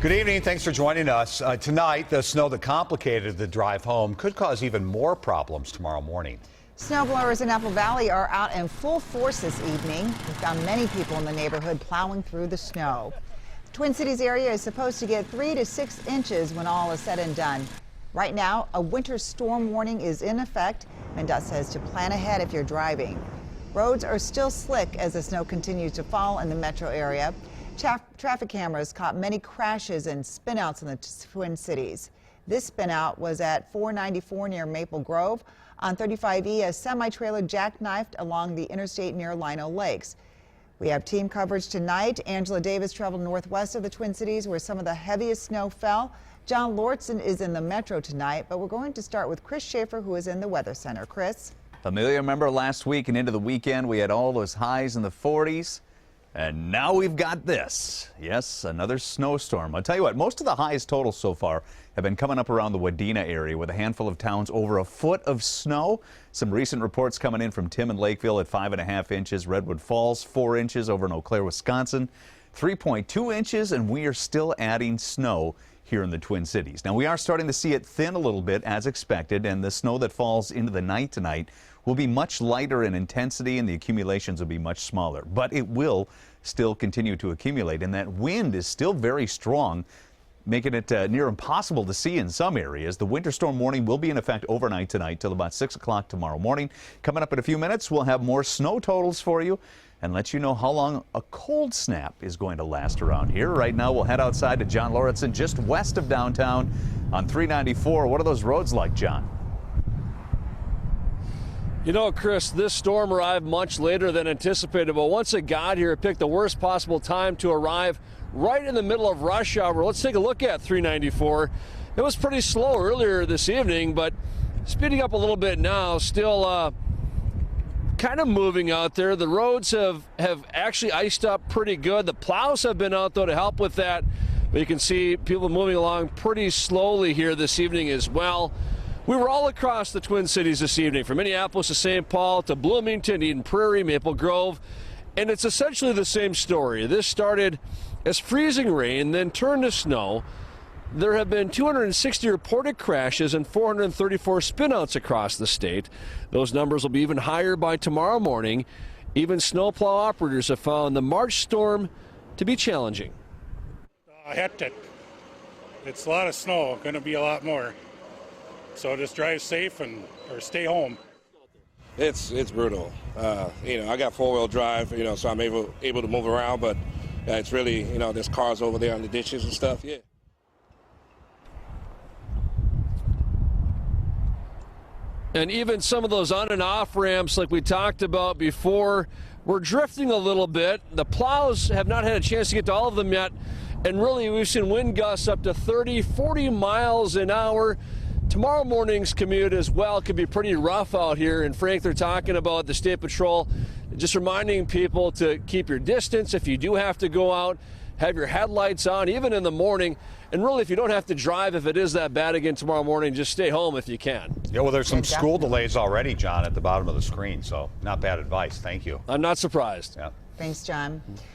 Good evening. Thanks for joining us. Tonight, the snow that complicated the drive home could cause even more problems tomorrow morning. Snowblowers in Apple Valley are out in full force this evening. We found many people in the neighborhood plowing through the snow. The Twin Cities area is supposed to get 3 to 6 inches when all is said and done. Right now, a winter storm warning is in effect. MnDOT says to plan ahead if you're driving. Roads are still slick as the snow continues to fall in the metro area. Traffic cameras caught many crashes and spinouts in the Twin Cities. This spinout was at 494 near Maple Grove. On 35E, a semi-trailer jackknifed along the interstate near Lino Lakes. We have team coverage tonight. Angela Davis traveled northwest of the Twin Cities where some of the heaviest snow fell. John Lauritsen is in the metro tonight, but we're going to start with Chris Shaffer, who is in the Weather Center. Chris? Amelia, remember last week and into the weekend we had all those highs in the 40s? And now we've got this. Yes, another snowstorm. I'll tell you what, most of the highest totals so far have been coming up around the Wadena area with a handful of towns over a foot of snow. Some recent reports coming in from Tim and Lakeville at 5.5 inches, Redwood Falls 4 inches over in Eau Claire, Wisconsin, 3.2 inches, and we are still adding snow here in the Twin Cities. Now we are starting to see it thin a little bit as expected, and the snow that falls into the night tonight will be much lighter in intensity and the accumulations will be much smaller, but it will still continue to accumulate, and that wind is still very strong, making it near impossible to see in some areas. The winter storm warning will be in effect overnight tonight till about 6 o'clock tomorrow morning. Coming up in a few minutes, we'll have more snow totals for you and let you know how long a cold snap is going to last around here. Right now, we'll head outside to John Lauritsen, just west of downtown on 394. What are those roads like, John? You know, Chris, this storm arrived much later than anticipated, but once it got here, it picked the worst possible time to arrive right in the middle of rush hour. Let's take a look at 394. It was pretty slow earlier this evening, but speeding up a little bit now, still kind of moving out there. The roads have actually iced up pretty good. The plows have been out, though, to help with that, but you can see people moving along pretty slowly here this evening as well. We were all across the Twin Cities this evening, from Minneapolis to St. Paul to Bloomington, Eden Prairie, Maple Grove, and it's essentially the same story. This started as freezing rain, then turned to snow. There have been 260 reported crashes and 434 spinouts across the state. Those numbers will be even higher by tomorrow morning. Even snowplow operators have found the March storm to be challenging. Hectic. It's a lot of snow, going to be a lot more. So just drive safe or stay home. It's brutal. I got 4-wheel drive, so I'm able to move around, but it's really, there's cars over there on the ditches and stuff, yeah. And even some of those on and off ramps like we talked about before, we're drifting a little bit. The plows have not had a chance to get to all of them yet. And really, we've seen wind gusts up to 30, 40 miles an hour. Tomorrow morning's commute as well could be pretty rough out here. And Frank, they're talking about the State Patrol just reminding people to keep your distance if you do have to go out, have your headlights on, even in the morning. And really, if you don't have to drive, if it is that bad again tomorrow morning, just stay home if you can. Yeah, well, there's some school delays already, John, at the bottom of the screen, so not bad advice. Thank you. I'm not surprised. Yeah. Thanks, John.